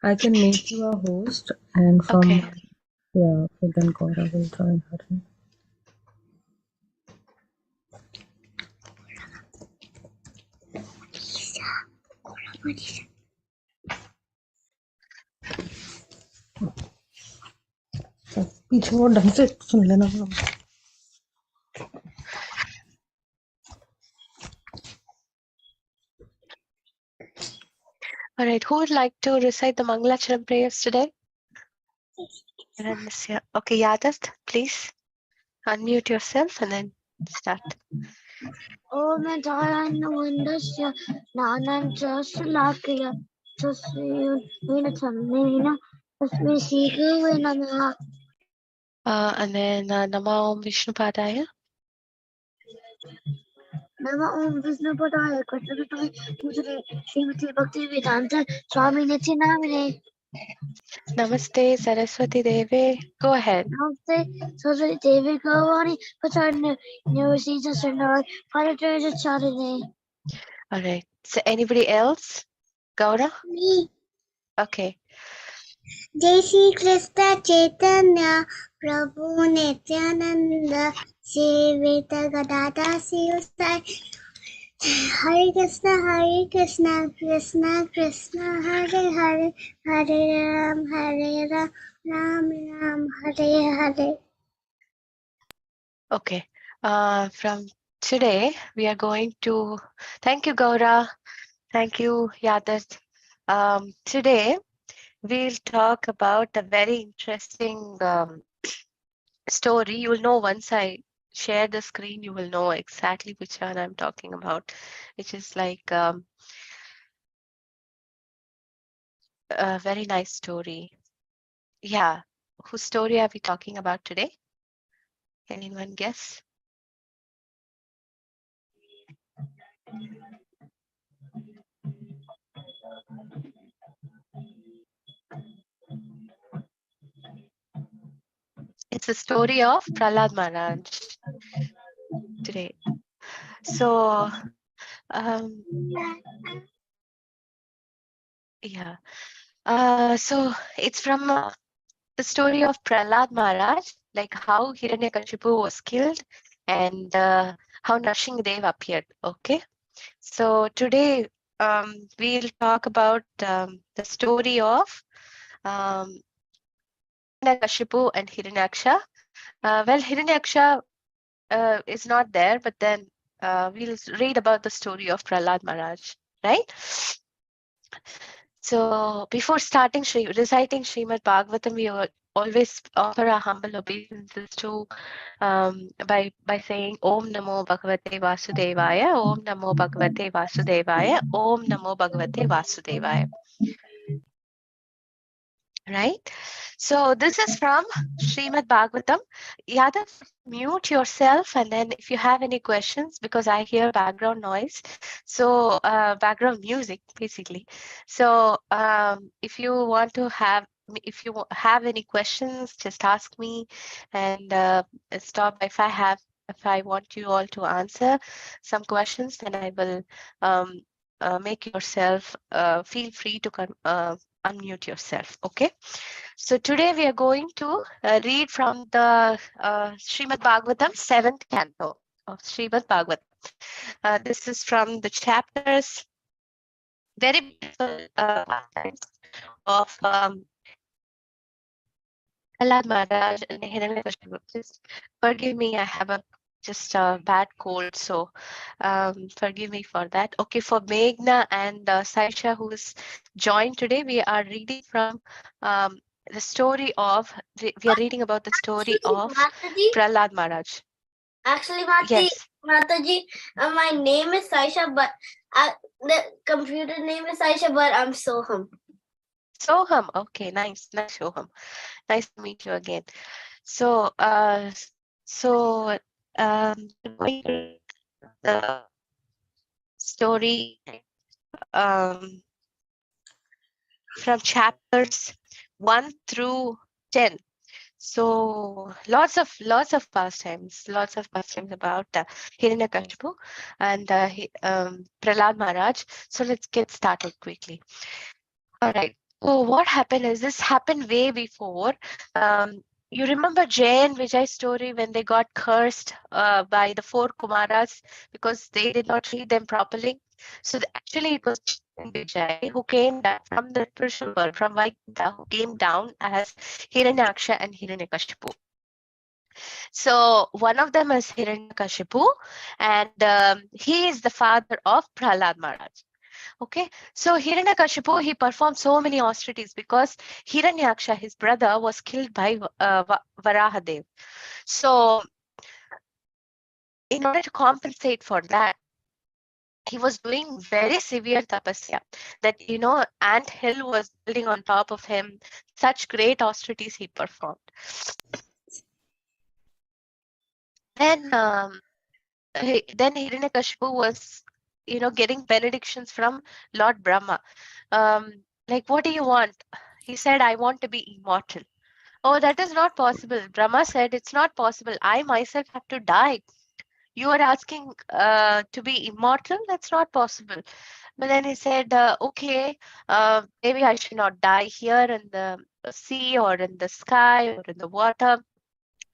I can make you a host, and from Okay. yeah, then Gaurav will join her. पीछे वो ढंग से सुन लेना। All right. Who would like to recite the Mangalacharan prayers today? Okay, Yadav, please unmute yourself and then start. Om Dharana Nanan Jasalakya Jasayun Vinatamina Asmi Sigu Vinamaha. And then Nama Om Vishnu Padaya. Nama Om Vishnu Padaya Krishna Pujari Srimati Bhakti Vedanta Swami Nityanamine. Namaste Saraswati Devi. Go ahead. Namaste Saraswati Devi Gavani Pacharna Nirvasita Sarnar Paraturaja Charine. All right. So anybody else? Gaura? Me. Okay. Jai Shri Krishna Chaitanya Prabhu Nityananda Sevita Gadada Sivasai Hare Krishna Krishna Krishna Hare Hare Hare Ram Ram Hare Hare. Okay. From today, we are going to, thank you, Gaura. Thank you, Yadav. Today, we'll talk about a very interesting story. You will know once I share the screen, you will know exactly which one I'm talking about, which is like a very nice story. Yeah. Whose story are we talking about today? Can anyone guess? It's a story of Prahlad Maharaj today. So, yeah. So it's from the story of Prahlad Maharaj, like how Hiranyakashipu was killed and how Nrsimhadev appeared. Okay. So today we'll talk about the story of Hiranyakashipu and Hiranyaksha. Well, Hiranyaksha is not there, but then we'll read about the story of Prahlad Maharaj, right? So before starting reciting Srimad Bhagavatam, we always offer our humble obeisances to by saying Om Namo Bhagavate Vasudevaya, Om Namo Bhagavate Vasudevaya, Om Namo Bhagavate Vasudevaya. Right? So this is from Srimad Bhagavatam. Yadav, mute yourself, and then if you have any questions, because I hear background noise, so background music basically. So if you want to have, if you have any questions, just ask me, and stop. If I want you all to answer some questions, then I will make yourself feel free to unmute yourself. Okay. So today we are going to read from the Srimad Bhagavatam 7th canto of Srimad Bhagavatam. This is from the chapters, very beautiful of Prahlad Maharaj and Hiranyakashipu. Just forgive me, I have just a bad cold, so forgive me for that. Okay, for Meghna and Saisha, who is joined today, we are reading from the story of, we are reading about the story of Prahlad Maharaj. Actually, Yes. Mataji, my name is Saisha, but the computer name is Saisha, but I'm Soham. Soham, okay, nice, Soham. Nice to meet you again. So, the story from chapters 1 through 10. So lots of pastimes about Hiranyakashipu and Prahlad Maharaj. So let's get started quickly. All right. So what happened is this happened way before. You remember Jay and Vijay's story when they got cursed by the four Kumaras because they did not treat them properly. So actually, it was Jay and Vijay who came down from the spiritual world, from Vaikuntha, who came down as Hiranyaksha and Hiranyakashipu. So one of them is Hiranyakashipu, and he is the father of Prahlad Maharaj. Okay, so Hiranyakashipu, he performed so many austerities because Hiranyaksha, his brother, was killed by Varahadev. So in order to compensate for that, he was doing very severe tapasya. That ant hill was building on top of him. Such great austerities he performed. Then, then Hiranyakashipu was, getting benedictions from Lord Brahma. Like, what do you want? He said, I want to be immortal. Oh, that is not possible. Brahma said, it's not possible. I myself have to die. You are asking to be immortal? That's not possible. But then he said, okay, maybe I should not die here in the sea or in the sky or in the water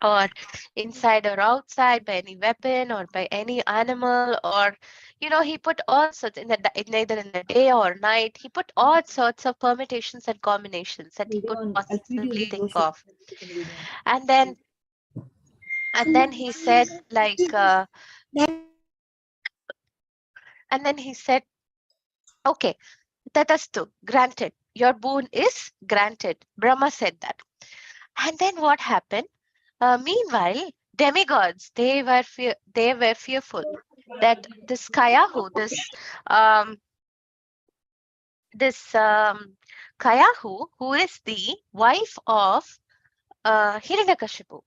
or inside or outside by any weapon or by any animal, or he put all sorts neither in the day or night. He put all sorts of permutations and combinations that he could possibly think of. And then he said, like and then he said, okay, tatastu, granted, your boon is granted. Brahma said that. And then what happened? Meanwhile, demigods, they were fearful that this Kayahu, um, Kayahu, who is the wife of Hiranyakashipu.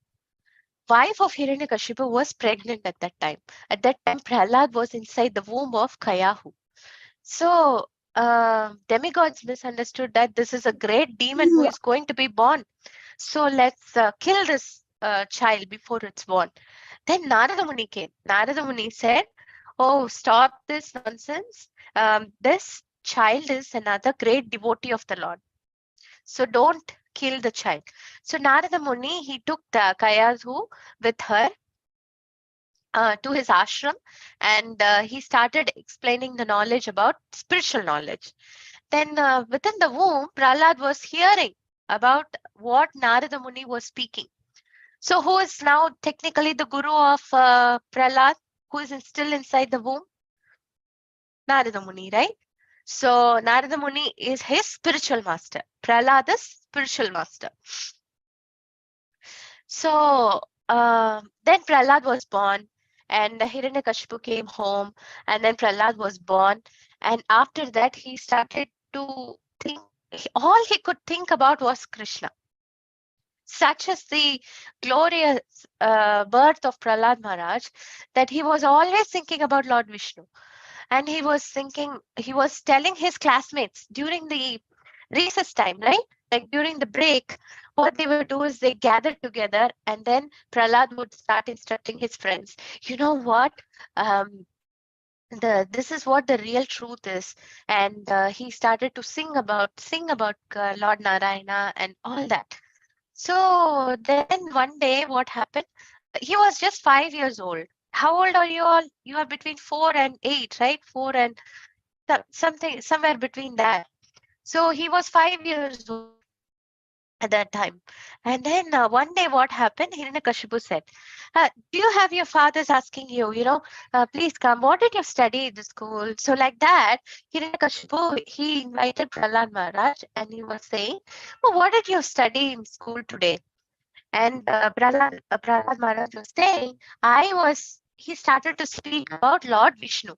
Wife of Hiranyakashipu was pregnant at that time. At that time, Prahlad was inside the womb of Kayahu. So demigods misunderstood that this is a great demon who is going to be born. So let's kill this child before it's born. Then Narada Muni came. Narada Muni said, oh, stop this nonsense. This child is another great devotee of the Lord. So don't kill the child. So Narada Muni, he took the Kayazu with her to his ashram, and he started explaining the knowledge about spiritual knowledge. Then within the womb, Prahlad was hearing about what Narada Muni was speaking. So who is now technically the guru of Prahlad, who is still inside the womb? Narada Muni, right? So Narada Muni is his spiritual master. Prahlad is spiritual master. So then Prahlad was born, and Hiranyakashipu came home, and then Prahlad was born. And after that, he started to think, all he could think about was Krishna. Such as the glorious birth of Prahlad Maharaj, that he was always thinking about Lord Vishnu. And he was telling his classmates during the recess time, right? Like during the break, what they would do is they gathered together, and then Prahlad would start instructing his friends. You know what? This is what the real truth is. And he started to sing about Lord Narayana and all that. So then one day, what happened? He was just 5 years old. How old are you all? You are between 4 and 8, right? 4 and something, somewhere between that. So he was 5 years old at that time. And then one day what happened? Hiranyakashipu said, do you have your fathers asking you, please come, what did you study in the school? So like that, Hiranyakashipu, he invited Prahlad Maharaj and he was saying, oh, what did you study in school today? And Prahlad Maharaj was saying, he started to speak about Lord Vishnu.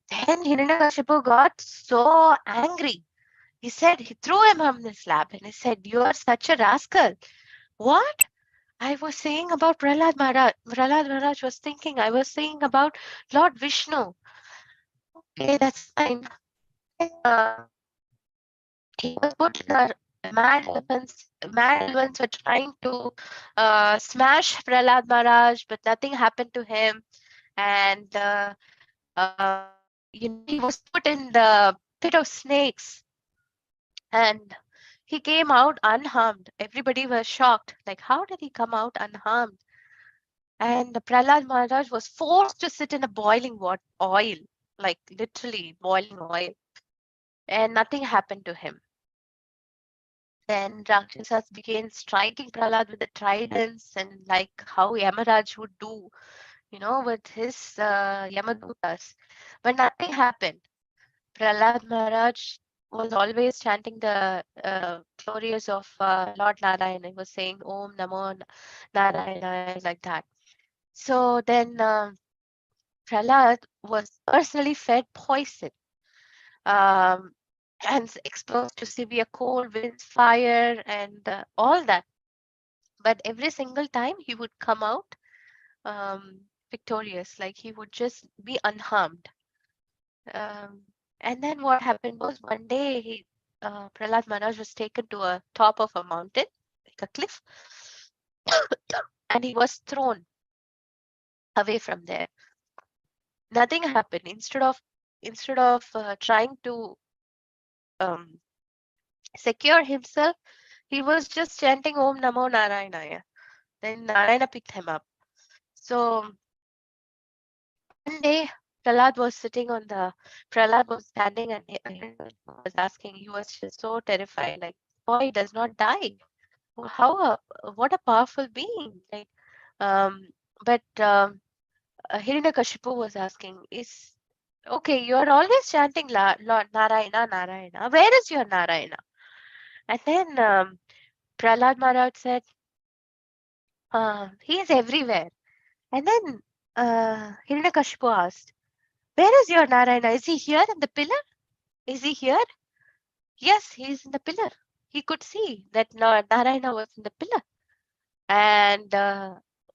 Then Hiranyakashipu got so angry. He said, he threw him on his lap and he said, you are such a rascal. What? I was saying about Prahlad Maharaj. Prahlad Maharaj was thinking, I was saying about Lord Vishnu. Okay, that's fine. Uh, he was put in a mad elephants. Mad elephants were trying to smash Prahlad Maharaj, but nothing happened to him. And, he was put in the pit of snakes. And he came out unharmed. Everybody was shocked. Like, how did he come out unharmed? And Prahlad Maharaj was forced to sit in a boiling oil, like literally boiling oil, and nothing happened to him. Then Rakshasas began striking Prahlad with the tridents, and like how Yamaraj would do, with his Yamadutas. But nothing happened. Prahlad Maharaj was always chanting the glories of Lord Narayana. He was saying Om Namo Narayana, like that. So then Prahlad was personally fed poison, um, and exposed to severe cold, winds, fire, and all that. But every single time he would come out victorious, like he would just be unharmed. Um, and then what happened was one day Prahlad Maharaj was taken to a top of a mountain, like a cliff, and he was thrown away from there. Nothing happened. Instead of trying to um, secure himself, he was just chanting Om Namo Narayana. Then Narayana picked him up. So one day, Prahlad was standing and he was asking, he was just so terrified, like, boy does not die. What a powerful being. Like, um, but Hiranyakashipu was asking, okay, you're always chanting Lord Narayana, Narayana. Where is your Narayana? And then Prahlad Maharaj said, he is everywhere. And then Hiranyakashipu asked, where is your Narayana? Is he here in the pillar? Is he here? Yes, he is in the pillar. He could see that Narayana was in the pillar. And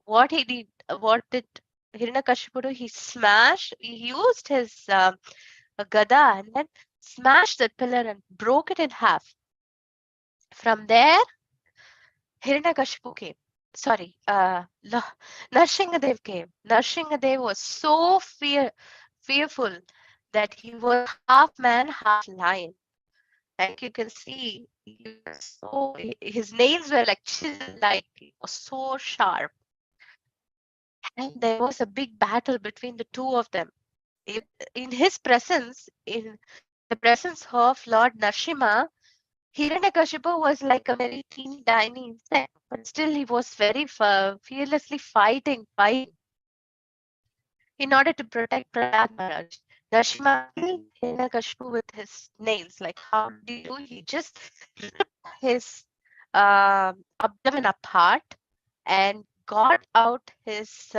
what did Hiranyakashipu do? He used his gada and then smashed that pillar and broke it in half. From there, Hiranyakashipu came. Sorry, Narsinghadev came. Narsinghadev was so fearful that he was half man, half lion. Like you can see, his nails were like chiseled, like it was so sharp. And there was a big battle between the two of them. In his presence, in the presence of Lord Narshima, Hiranyakashipu was like a very teeny tiny insect, but still he was very fearlessly fighting in order to protect Prahlad Maharaj. Narshima killed Hiranyakashipu with his nails. Like how did he do? He just ripped his abdomen apart and got out his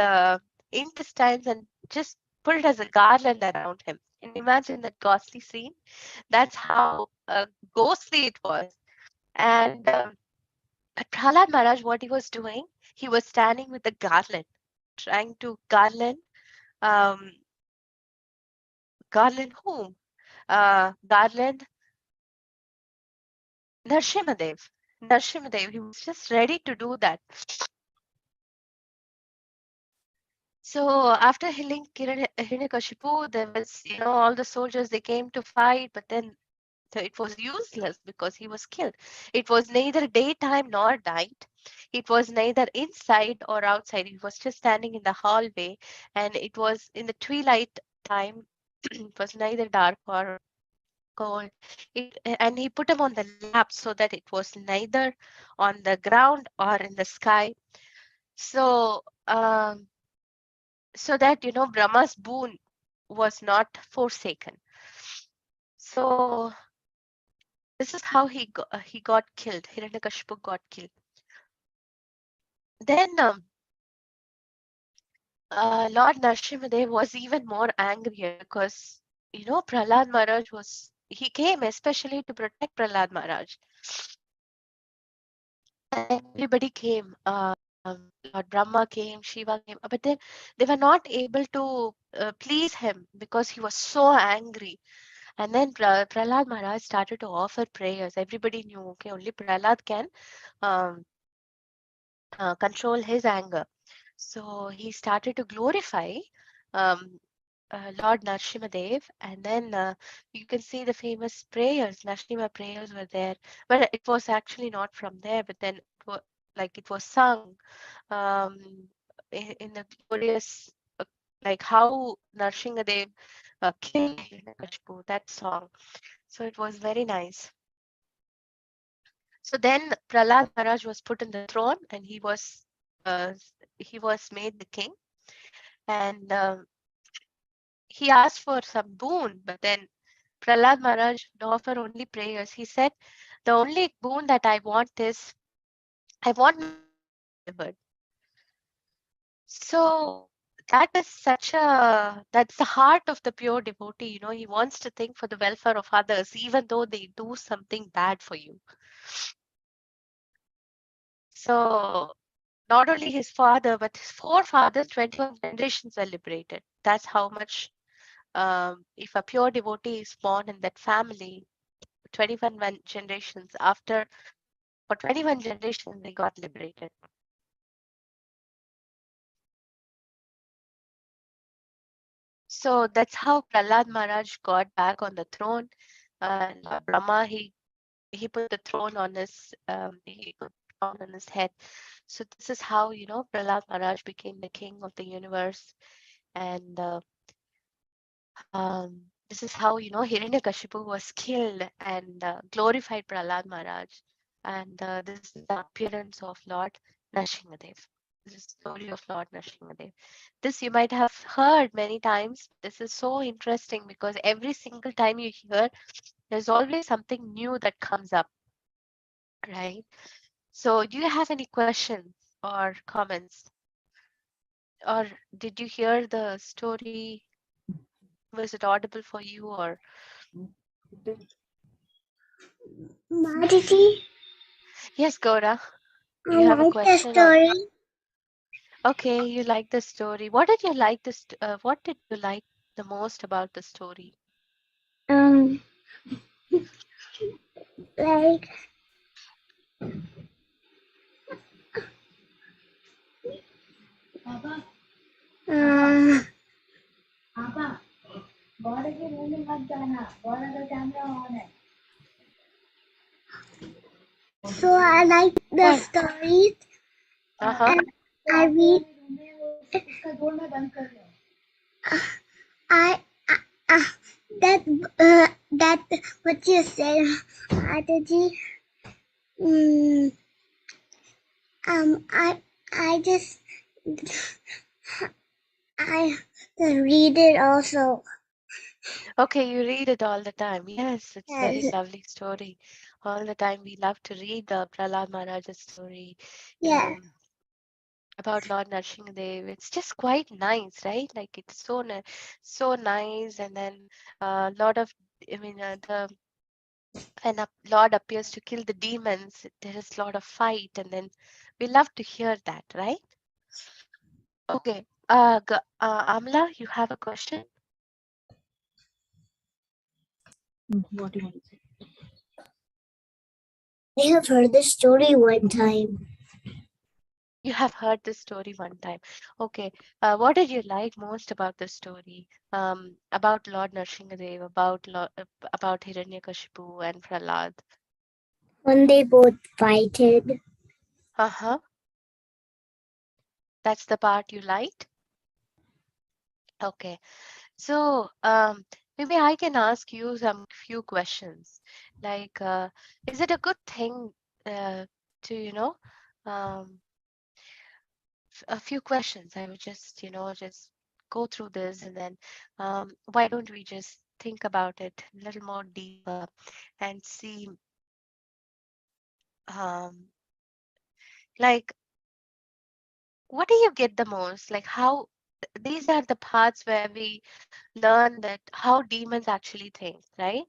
intestines and just put it as a garland around him. Can you imagine that ghastly scene? That's how ghostly it was. And Prahlad Maharaj, what he was doing, he was standing with the garland, trying to um, garland whom? Garland Narsimadev. Narsimadev, he was just ready to do that. So after killing Hiranyakashipu, there was, all the soldiers, they came to fight, but then it was useless because he was killed. It was neither daytime nor night. It was neither inside or outside. He was just standing in the hallway, and it was in the twilight time. It was neither dark or cold. And he put him on the lap so that it was neither on the ground or in the sky. So so that Brahma's boon was not forsaken. So this is how he got killed. Hiranyakashipu got killed. Then Lord Narsimadev was even more angrier because Prahlad Maharaj he came especially to protect Prahlad Maharaj. And everybody came. Lord Brahma came, Shiva came, but then they were not able to please him because he was so angry. And then Prahlad Maharaj started to offer prayers. Everybody knew, okay, only Prahlad can um, control his anger. So he started to glorify um, Lord Narsimadev, and then you can see the famous prayers. Narsimha prayers were there, but it was actually not from there. But then, it was sung in a glorious, like how Narsingadev killed Hiranyakashipu, that song. So it was very nice. So then Prahlad Maharaj was put in the throne, and uh, he was made the king, and he asked for some boon, but then Prahlad Maharaj would offer only prayers. He said, the only boon that I want is, I want my kingdom delivered. So that's the heart of the pure devotee. He wants to think for the welfare of others, even though they do something bad for you. So not only his father, but his forefathers, 21 generations were liberated. That's how much, if a pure devotee is born in that family, 21 generations after, for 21 generations, they got liberated. So that's how Prahlad Maharaj got back on the throne. Lord Brahma, he put the throne on he put the throne on his head. So this is how, Prahlad Maharaj became the king of the universe. And this is how, Hiranyakashipu was killed, and glorified Prahlad Maharaj. And this is the appearance of Lord Nrsimhadev. This is the story of Lord Nrsimhadev. This you might have heard many times. This is so interesting because every single time you hear, there's always something new that comes up, right? So do you have any questions or comments? Or did you hear the story? Was it audible for you, or? Madhiji, Yes, Gora. I You have a like the question or? story. Okay, you like the story. What did you like what did you like the most about the story? Um, like, uh, so I like the What? stories, Uh-huh. and I read. I uh, that what you said, Aditi. Mm, I just I read it also. Okay, you read it all the time. Yes, it's very Yes, lovely story. All the time we love to read the Prahlad Maharaj's story yes, about Lord Nrsimhadev. It's just quite nice, right? Like it's so nice, and then a lot of, I mean, the when a Lord appears to kill the demons, there is a lot of fight, and then we love to hear that, right? Okay. Amla, you have a question? What do you want to say? I have heard the story one time. You have heard this story one time. Okay. What did you like most about the story? About Lord Nrsimhadev, about Hiranyakashipu and Prahlad. When they both fighted. Uh-huh. That's the part you liked? Okay. So, maybe I can ask you some few questions. Like, is it a good thing to, um, a few questions? I would just, just go through this, and then why don't we just think about it a little more deeper and see, um, like, what do you get the most? Like, how these are the parts where we learn that how demons actually think, right?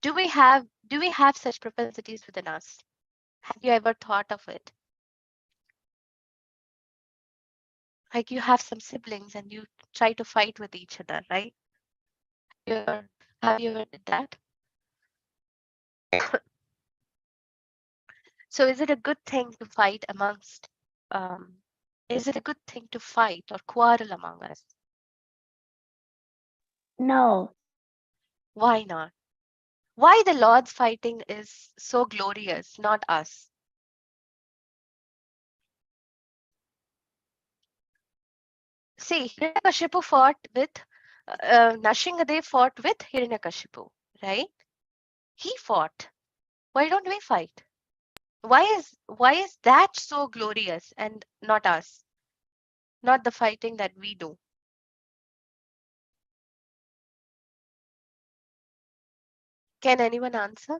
Do we have such propensities within us? Have you ever thought of it? Like you have some siblings and you try to fight with each other, right? Have you ever did that? So is it a good thing to fight amongst, is it a good thing to fight or quarrel among us? No. Why not? Why the Lord's fighting is so glorious, not us? See, Hiranyakashipu fought with Nrsimhadev fought with Hiranyakashipu, right? He fought. Why don't we fight? Why is that so glorious and not us? Not the fighting that we do. Can anyone answer?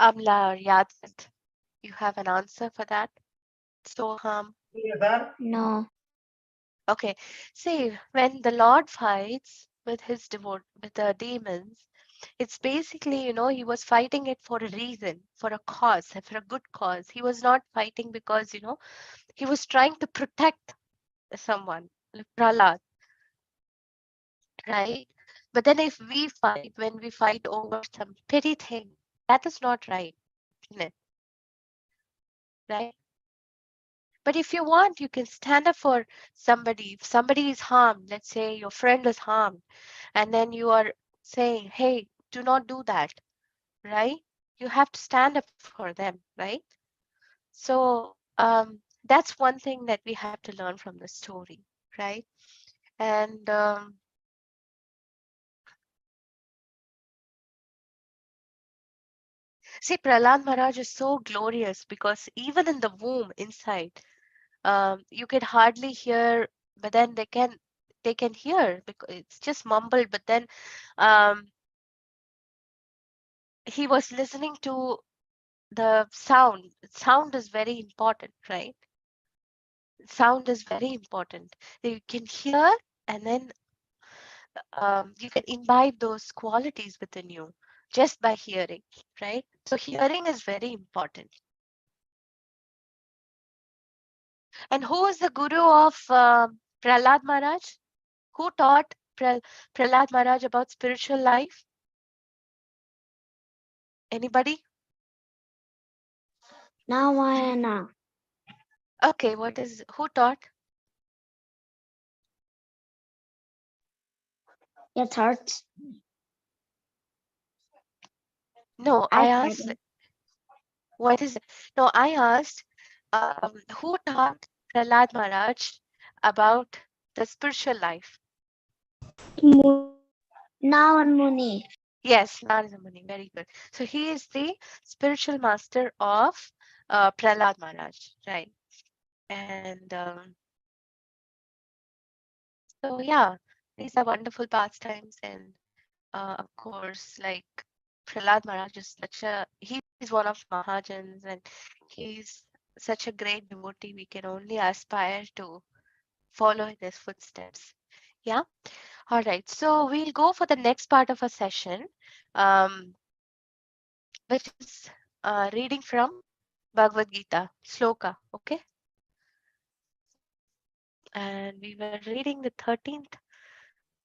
Amla or Yadvat, you have an answer for that? Soham. No. Okay. See, when the Lord fights with with the demons, it's basically, he was fighting it for a reason, for a cause, for a good cause. He was not fighting because, he was trying to protect someone, like Prahlad, right? But then if we fight, when we fight over some petty thing, that is not right, isn't it? Right? But if you want, you can stand up for somebody. If somebody is harmed, let's say your friend is harmed, and then you are saying, hey, do not do that, right? You have to stand up for them, right? So that's one thing that we have to learn from the story, right? And see, Prahlad Maharaj is so glorious because even in the womb inside, you can hardly hear, but then they can hear because it's just mumbled. But then um, he was listening to the sound. Sound is very important, right? Sound is very important. You can hear, and then you can imbibe those qualities within you just by hearing, right? So hearing is very important. And who is the guru of Prahlad Maharaj? Who taught Prahlad Maharaj about spiritual life? Anybody? Narayana. Okay, who taught? Your thoughts. No, I I said asked, it. what is it? No, I asked, who taught Prahlad Maharaj about the spiritual life? Now and Muni. Yes, Narada Muni, very good. So he is the spiritual master of Prahlad Maharaj, right? And so, yeah, these are wonderful pastimes. And of course, like Prahlad Maharaj is he's one of Mahajans, and he's such a great devotee. We can only aspire to follow in his footsteps. Yeah. All right. So we'll go for the next part of our session, um, which is reading from Bhagavad Gita, Sloka. Okay. And we were reading the 13th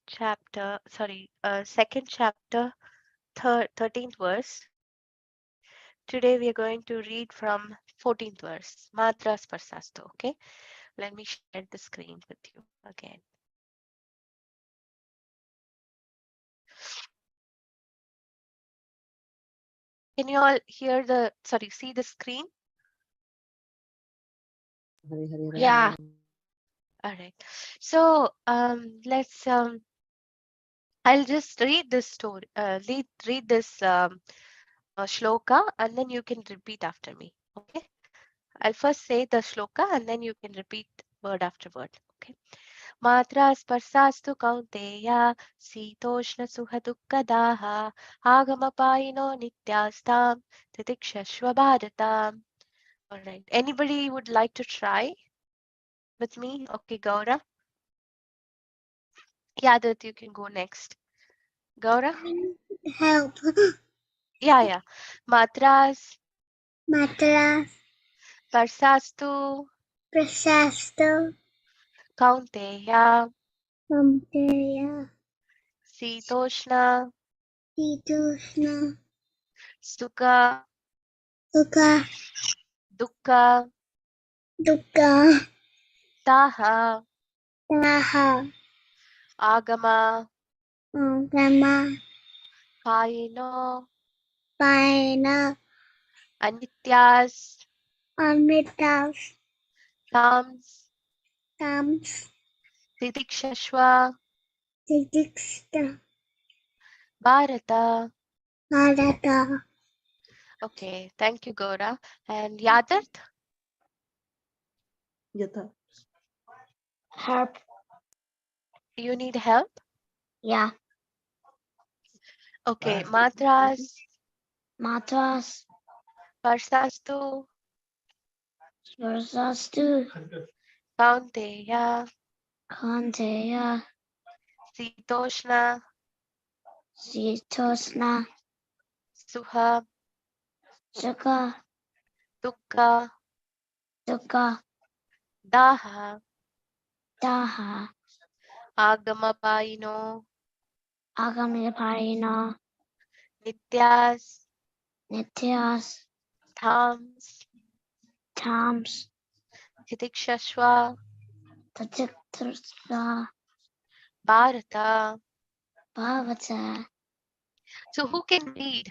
chapter, sorry, second chapter, 13th verse. Today we are going to read from 14th verse, Matra Sparsasto. Okay. Let me share the screen with you again. Can you all see the screen? Yeah. All right. So let's I'll just read this story, read this shloka, and then you can repeat after me. Okay. I'll first say the shloka, and then you can repeat word after word. Okay. Matra sparsastu kaunteya sitoshna suha dukkadaha agamapayino nityastam titikshashva bharatam. All right. Anybody would like to try with me? Okay, Gaura. Yadat, you can go next. Gaura? Help. Yeah. Matras Matra. parsastu Prasasto. kaunteya Kamteya. Sitoshna, Sitoshna. Sukha, Sukha. Dukkha, Dukkha. Taha, Taha. Agama, Agama. Kayino, Paina. Anityas, Amritas. Tams, Tams. Titikshashva, Titiksta. Bharata. Bharata. Okay, thank you, Gora. And Yadarth, Yatha. Help. you need help? Yeah. Okay, Matras, Matras. Parsastu, Svarsastu. Kaunteya, Kanteya. Sitoshna, Sitosna. Suha, Sukha. Dukkha, Dukkha. Daha, Daha. Agamapaino, Agamiparina. Nityas, Nityas. Thams, Tams. Titikshashva, Tatiktrasa. Bharata. Bhavata. So who can read?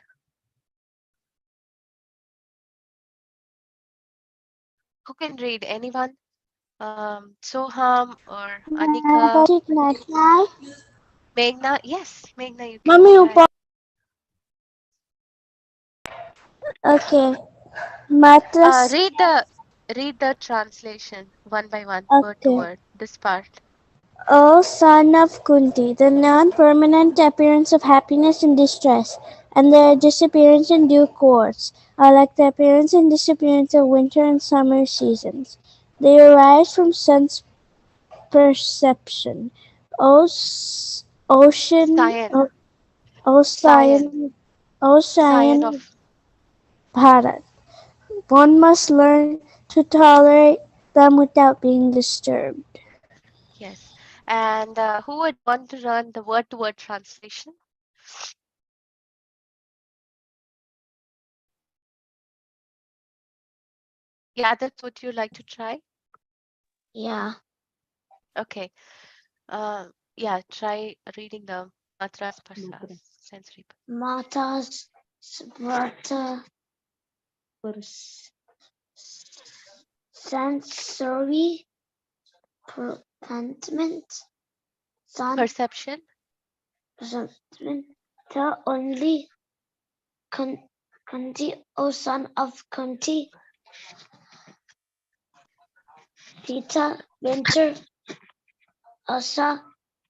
Who can read? Anyone? Soham or Anika? Meghna? Yes, Meghna, you can Mummy, try. okay. Matras. Read the translation one by one, word to Okay. word. This part. O son of Kunti, the non-permanent appearance of happiness and distress, and their disappearance in due course, are like the appearance and disappearance of winter and summer seasons. They arise from sense perception. Ocean, Cyan. Cyan. Cyan Ocean of. Bharat. One must learn to tolerate them without being disturbed. Yes. And who would want to learn the word to word translation? Yeah, that's what you like to try? Yeah. Okay. Yeah, try reading the Matras Parsas sensory. Matas Svarta sensory perception, Perception. the only Kunti, O son of Kunti, Sita, winter, Asa,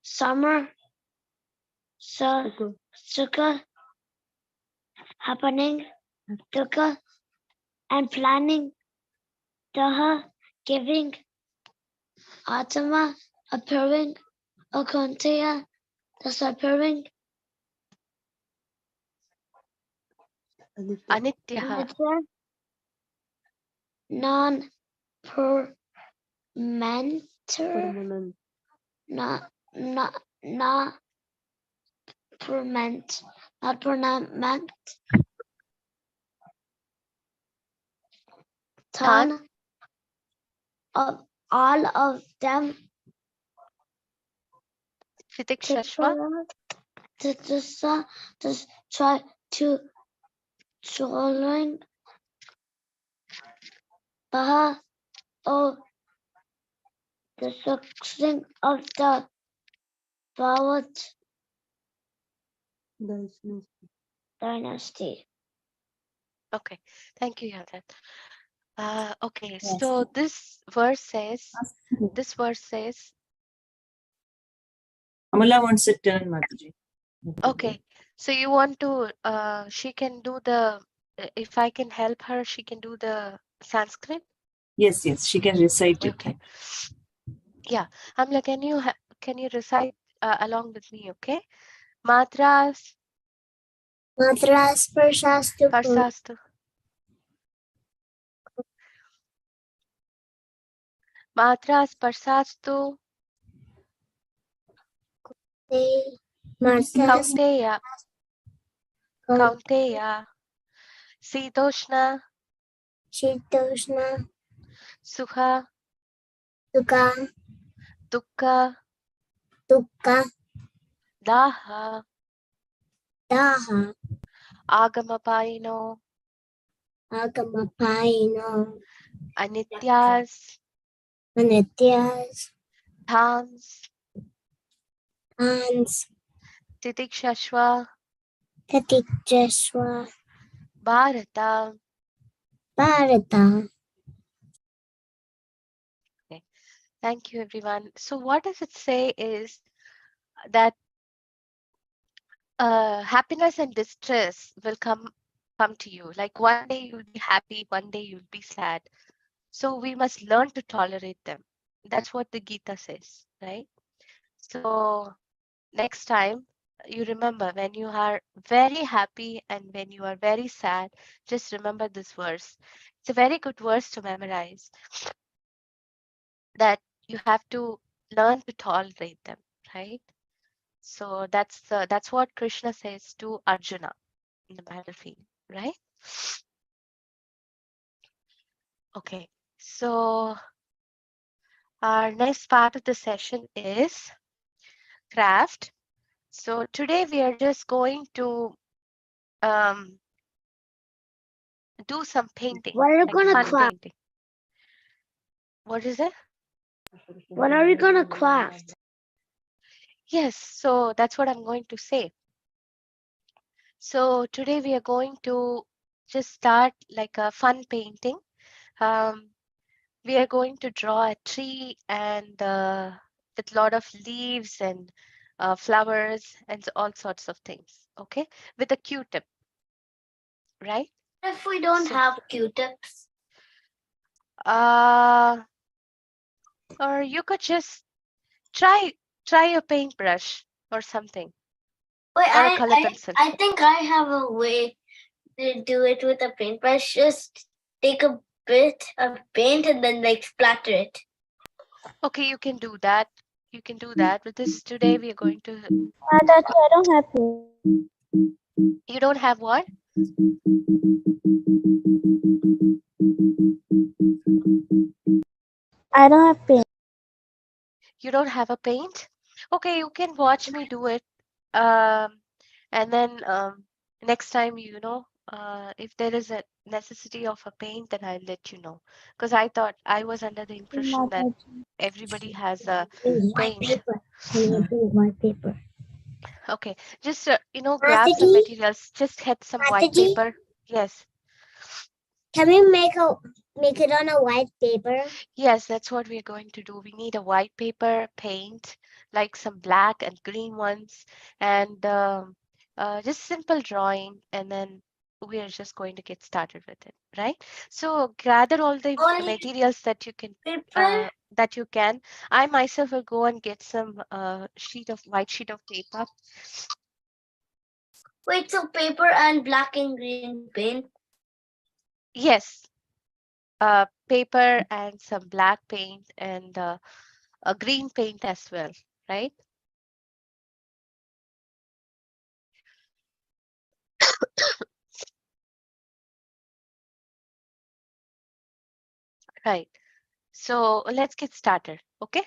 summer, Sukha, happening, Dukkha, and planning, Daha, giving, Atama, appearing, Akanteya, disappearing, Anityaha. Nitya, non-permanent, not permanent, not permanent, Tan. of all of them, Titikshashva. to try to swallowing Baha, or the succeeding of the Bawat dynasty. Okay. Thank you, Yadat. Okay, so this verse says, Amala wants a turn, Mataji. okay, so you want to, she can do the, if I can help her, she can do the Sanskrit? Yes, she can recite it. Okay. Yeah, I'm like, can you recite along with me, okay? Matras, Matras Parsastu Parsastu. Matras Parsastu, Kaunteya, Kaunteya, Sitoshna, Shitoshna, Sukha, Sukha, Dukkha, Dukkha, Daha, Daha, Agamapayino, Agamapaino, Anityas, Anityas, Dhams, Ans, Titikshashva, Tatikjaswa, Bharata. Bharata. Okay. Thank you, everyone. So what does it say is that happiness and distress will come to you. Like one day you'll be happy, one day you'll be sad. So we must learn to tolerate them. That's what the Gita says, right? So next time you remember when you are very happy and when you are very sad, just remember this verse. It's a very good verse to memorize, that you have to learn to tolerate them, right? So that's what Krishna says to Arjuna in the battlefield, right? Okay, so our next part of the session is craft. So today we are just going to do some painting, What are you like gonna fun craft? painting. What is it? What are you gonna craft? Yes, so that's what I'm going to say. So today we are going to just start like a fun painting. We are going to draw a tree and with a lot of leaves and flowers and all sorts of things, okay? With a Q-tip, right? If we don't So, have Q-tips? Or you could just try a paintbrush or something, Wait, or a color pencil. I think I have a way to do it with a paintbrush. Just take a bit of paint and then like splatter it. Okay, you can do that. You can do that. With this today, we are going to. That's I don't have paint. You don't have what? I don't have paint. You don't have a paint? Okay, you can watch me do it. And then next time, if there is a necessity of a paint, then I'll let you know. Because I was under the impression that everybody has a White paint. paper. Can you do white paper? Okay, just grab some Mataji? materials. Just get some white Mataji? paper. Yes, Can we make it on a white paper? yes, that's what we're going to do. We need a white paper, paint, like some black and green ones, and just simple drawing, and then we are just going to get started with it, right? So gather all the Only materials that you can. paper? I myself will go and get some white sheet of paper. Wait, so paper and black and green paint? Yes, paper and some black paint and a green paint as well, right? Right. So let's get started, okay?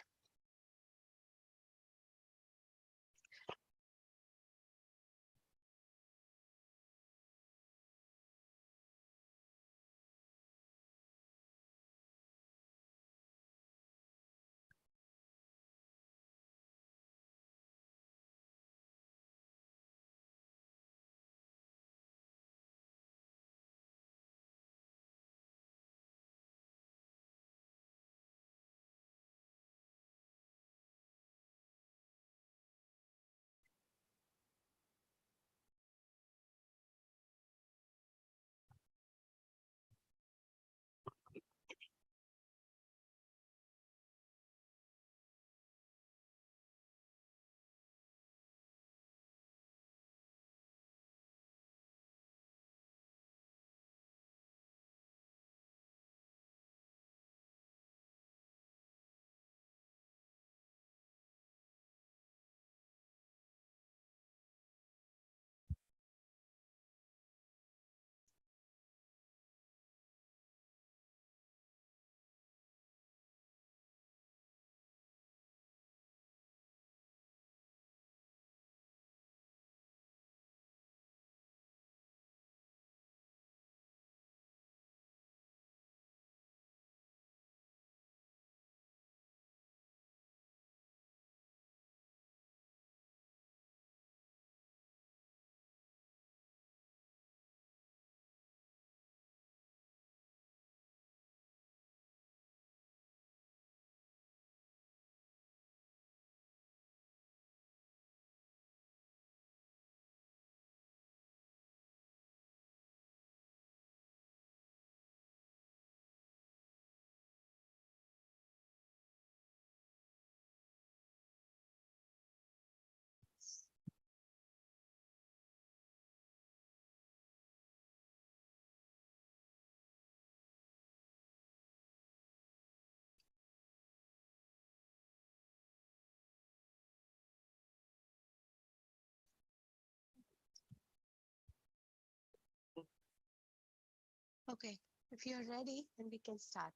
Okay, if you're ready, then we can start.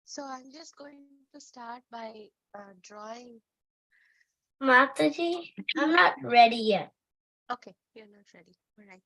So I'm just going to start by drawing. Mataji, I'm not ready yet. Okay, you're not ready. All right.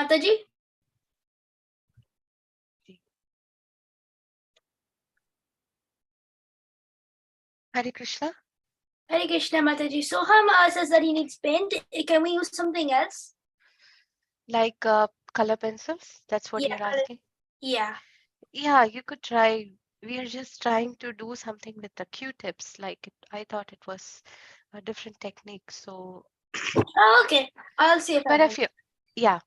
Mataji? Hare Krishna. Hare Krishna, Mataji. Soham says that he needs paint. Can we use something else? Like color pencils? That's what you're asking? Yeah. Yeah, you could try. We are just trying to do something with the Q-tips. I thought it was a different technique. So, Oh, okay. I'll see if but if you, yeah,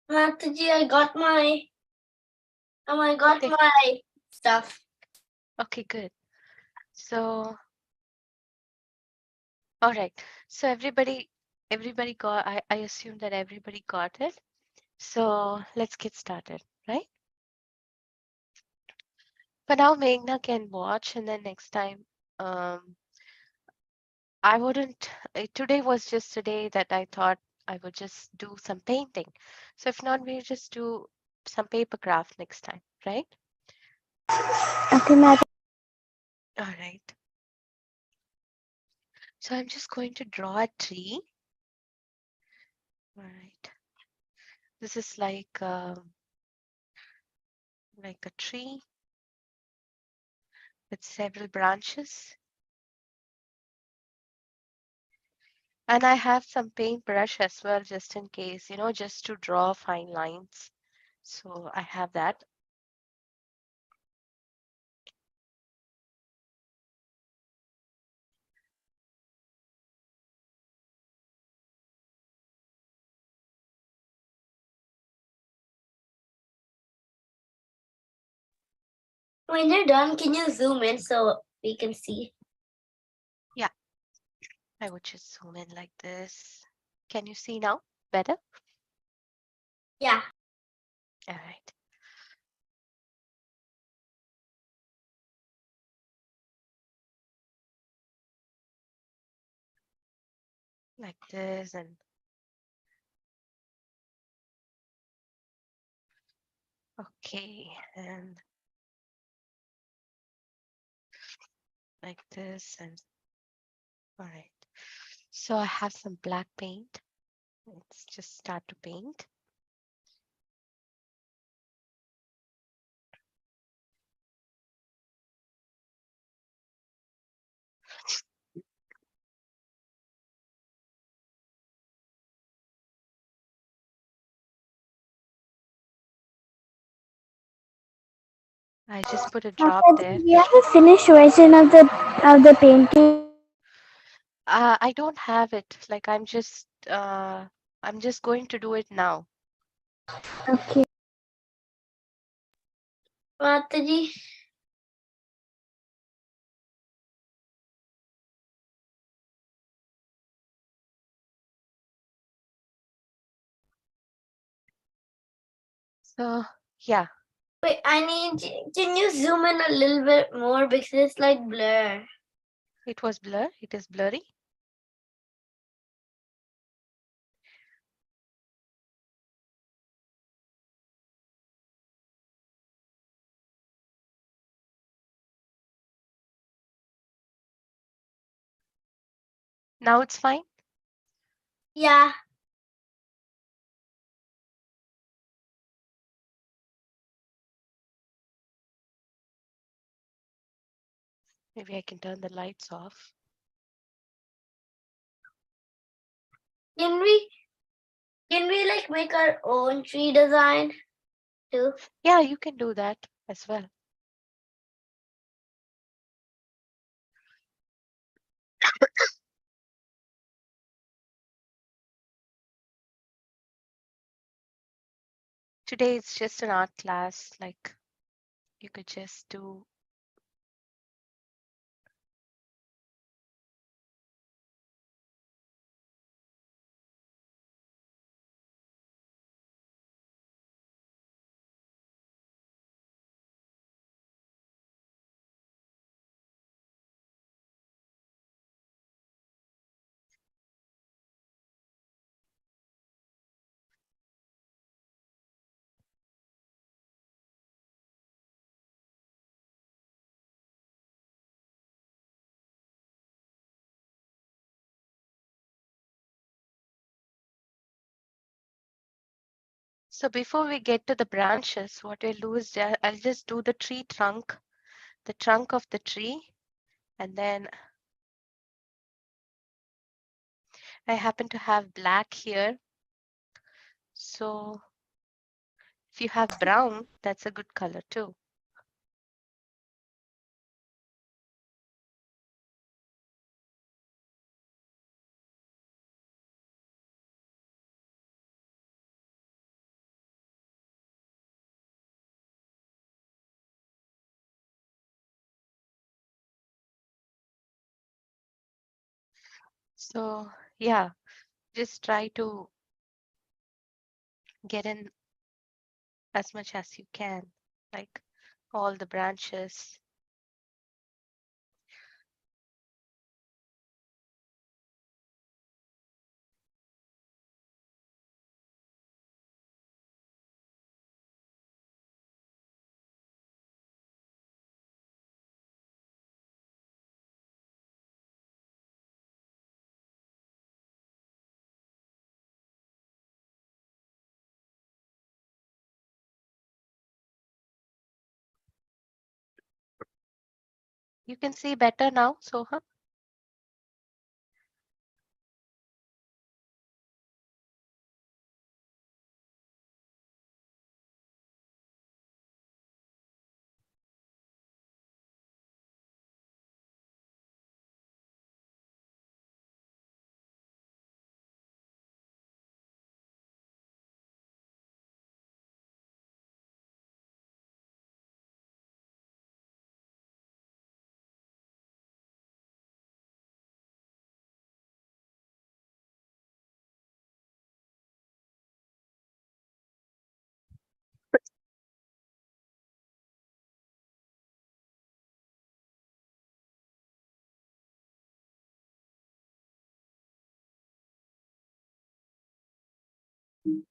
Mataji, I got my okay, my stuff. okay, good. So, all right. So everybody got, I assume that everybody got it. So let's get started, right? For now, Meghna can watch, and then next time, I wouldn't. Today was just a day that I thought I would just do some painting. So if not, we'll just do some paper craft next time, right? Okay, Mataji. All right. So I'm just going to draw a tree. All right. This is like a tree with several branches. And I have some paintbrush as well, just in case, just to draw fine lines. So I have that. When you're done, can you zoom in so we can see? Yeah, I would just zoom in like this. Can you see now better? Yeah. All right. Like this and okay, and like this and all right. So I have some black paint. Let's just start to paint. I just put a drop there. Do you have a finished version of the painting? I don't have it. Like I'm just going to do it now. Okay. Mataji. So yeah, Wait, can you zoom in a little bit more because it's like blur. it was blur. It is blurry. Now it's fine. Yeah. Maybe I can turn the lights off. Can we like make our own tree design too? Yeah, you can do that as well. Today it's just an art class, like you could just do. So before we get to the branches, what we'll do is I'll just do the tree trunk, the trunk of the tree, and then I happen to have black here. So if you have brown, that's a good color too. So yeah, just try to get in as much as you can, like all the branches. You can see better now, Soham?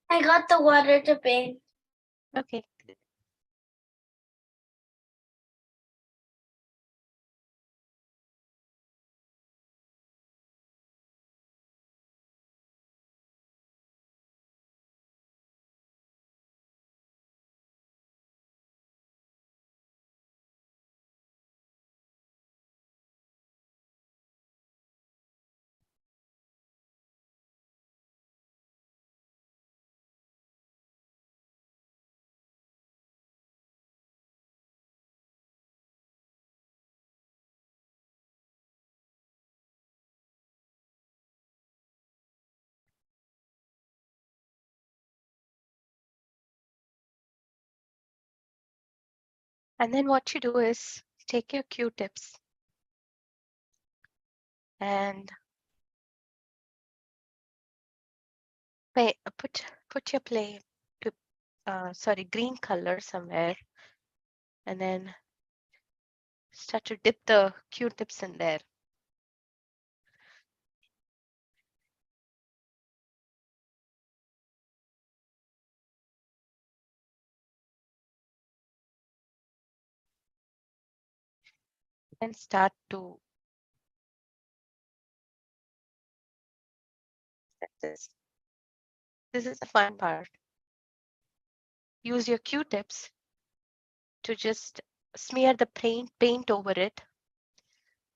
I got the water to paint. Okay. And then what you do is take your Q-tips and put your play green color somewhere, and then start to dip the Q-tips in there. And start to set this. This is the fun part. Use your Q-tips to just smear the paint over it.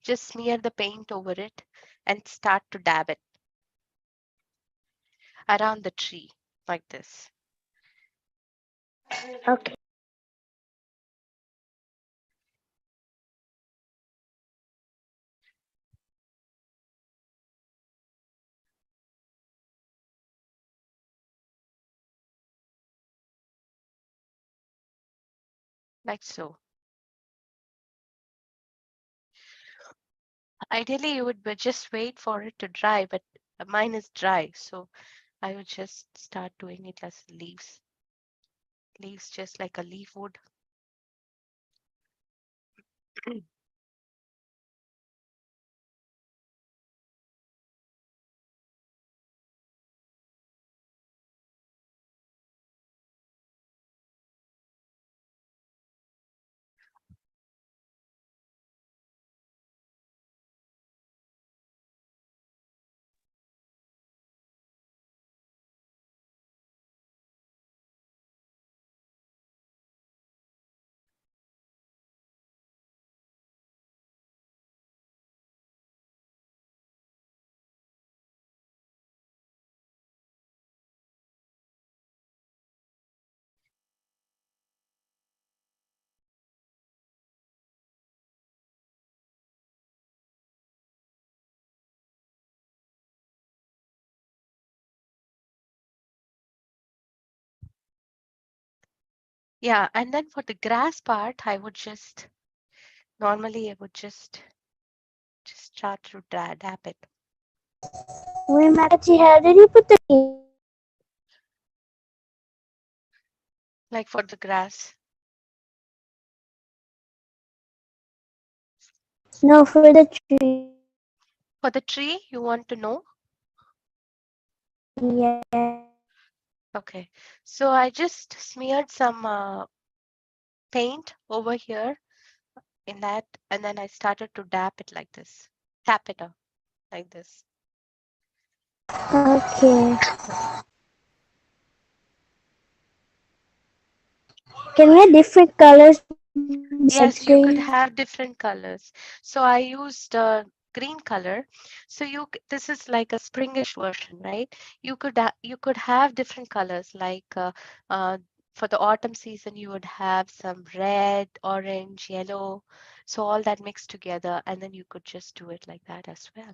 Just smear the paint over it and start to dab it around the tree like this. Okay. Like so. Ideally, you would just wait for it to dry, but mine is dry, so I would just start doing it as leaves. Leaves just like a leaf would. Yeah, and then for the grass part, I would just normally I would just start to dab it. Wait, Mataji, how did you put the Like for the grass. no for the tree? For the tree, you want to know? Yeah. Okay, so I just smeared some paint over here in that, and then I started to dab it like this. Tap it up like this. Okay. Can we have different colors besides Yes, you could green? have different colors. So I used green color. So this is like a springish version, right? You could have different colors like for the autumn season you would have some red, orange, yellow. So all that mixed together, and then you could just do it like that as well.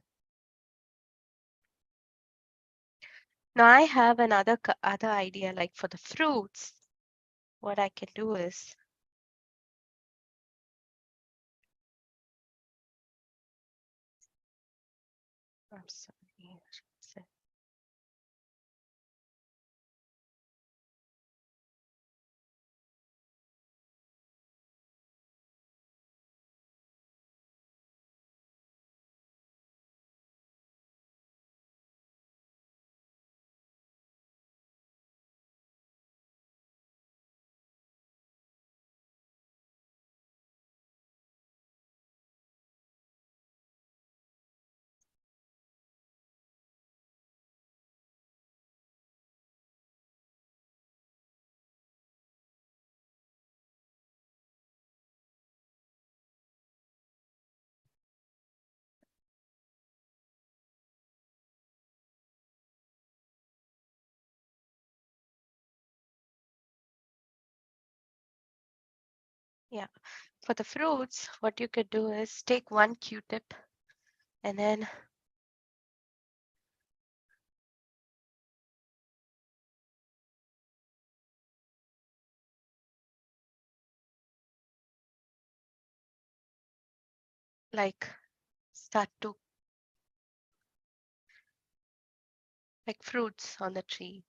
Now I have another other idea, like for the fruits. What I can do is I'm sorry. Yeah, for the fruits, what you could do is take one Q-tip and then like start to like fruits on the tree.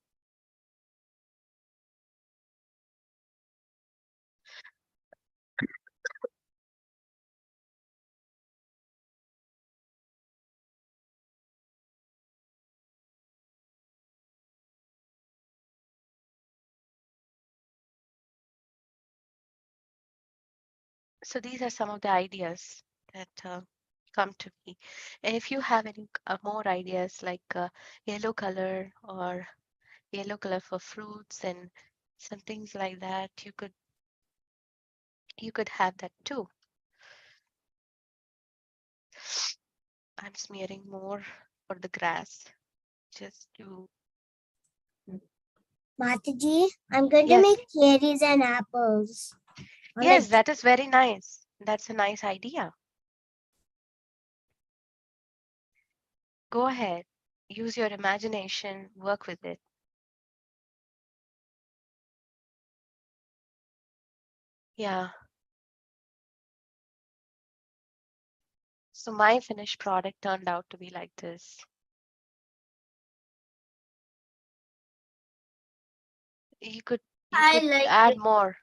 So these are some of the ideas that come to me. And if you have any more ideas like yellow color or yellow color for fruits and some things like that, you could have that too. I'm smearing more for the grass just to. Mataji, I'm going to Yes. make cherries and apples. on the Yes, that is very nice. That's a nice idea. Go ahead, use your imagination, work with it. Yeah. So my finished product turned out to be like this. You could I like add it. more.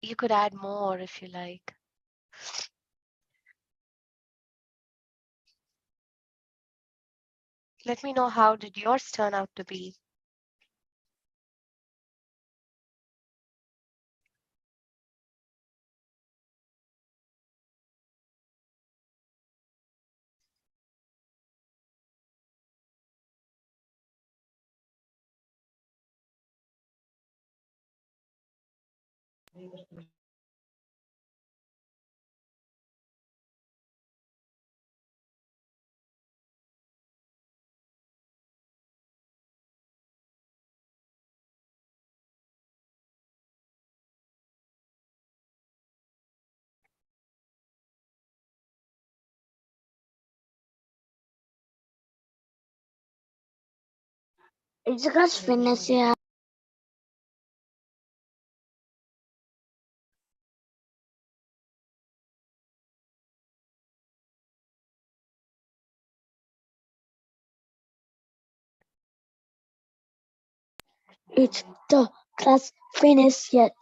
You could add more if you like. Let me know how did yours turn out to be. It's just finished, yeah. It's the class finished yet.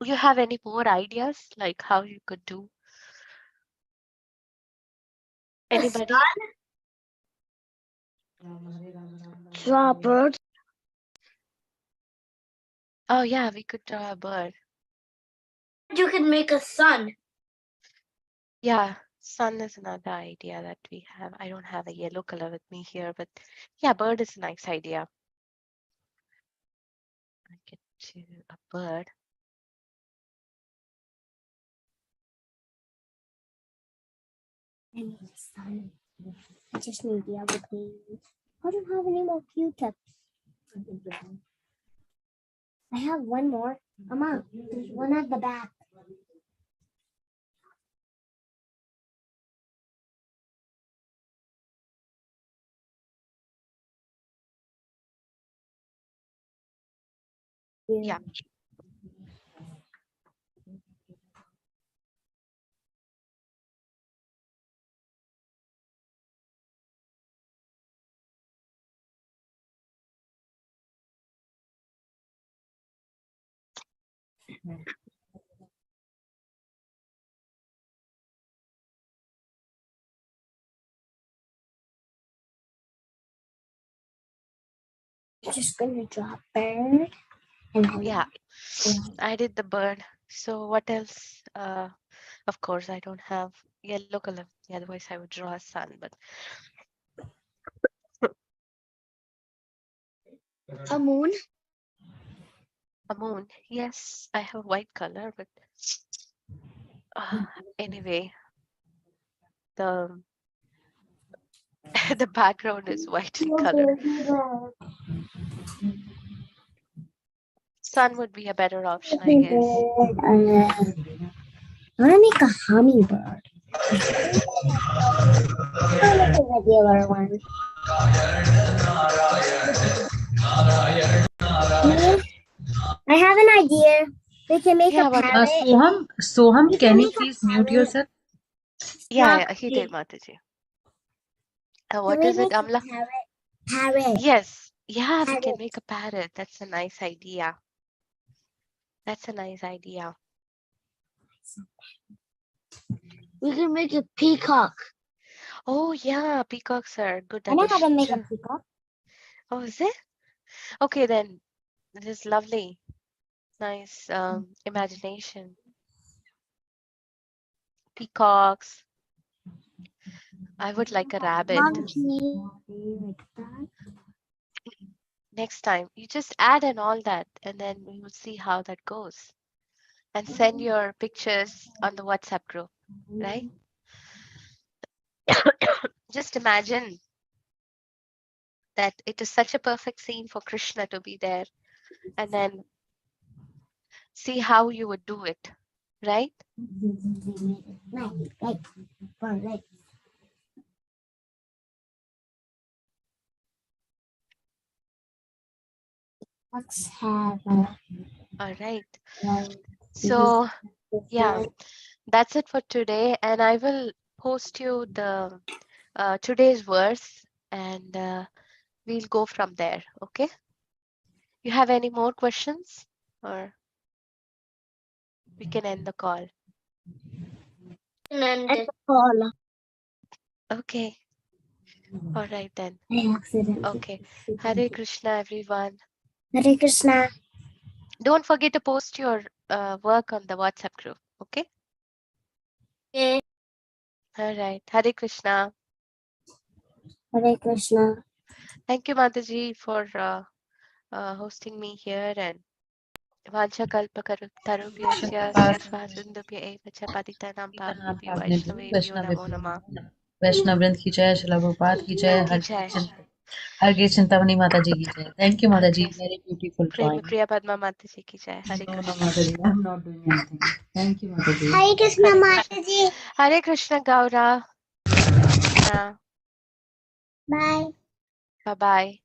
You have any more ideas like how you could do? Anybody? Draw birds. Oh yeah, we could draw a bird. You can make a sun. Yeah, sun is another idea that we have. I don't have a yellow color with me here, but yeah, bird is a nice idea. I get to a bird. I need a sun. I just need the other things. I don't have any more Q-tips. I have one more. Mama, there's one at the back. Yeah. I'm just gonna draw a bird. And Yeah, I did the bird. So what else? Of course, I don't have yellow color. Otherwise, I would draw a sun. But a moon. a moon. Yes, I have white color, but anyway, the the background is white in color. Sun would be a better option, I guess. I want to make a hummingbird. I'll make a regular one. Me? I have an idea. We can make Yeah, a what? parrot. Soham, We can can you make a please mute parrot. yourself? Yeah, he did, Can Mataji. What we is it, make a Amla? parrot? Parrot. Yes. Yeah, we Parrot. can make a parrot. That's a nice idea. That's a nice idea. We can make a peacock. Oh, yeah, peacocks are good I know how to addition make a too. peacock. Oh, is it? Okay, then. This is lovely. Nice imagination. Peacocks. I would like a rabbit. Mom, can you make that? Next time, you just add and all that, and then we will see how that goes. And send your pictures on the WhatsApp group, right? Just imagine that it is such a perfect scene for Krishna to be there, and then see how you would do it, right? Right. Let's have All right. a So, yeah, that's it for today. And I will post you the today's verse, and we'll go from there. Okay. You have any more questions, or we can end the call? call. Okay. All right then. I accidentally. Okay. Hare Krishna, everyone. Hare Krishna. Don't forget to post your work on the WhatsApp group. Okay. Okay. All right. Hare Krishna. Hare Krishna. Thank you, Mataji, for hosting me here. And Vanchakalpatarubhyasya Kripa Sindhubhya Eva Cha Patitanam Pavnebhyo Vaishnavebhyo Namo Namah. वैष्णव वृंद की जय, श्रील प्रभुपाद की जय, की जय. हर की चिंतामणि माता जी की जय. Thank you, माता जी. Okay. Very beautiful Prema drawing. Priya Padma Mataji ki jai. Hare No, Krishna. माता जी, I'm not doing anything. Thank you, माता जी. Hare Krishna, Hare Mataji. Hare Krishna, Gaura. Bye. Bye bye.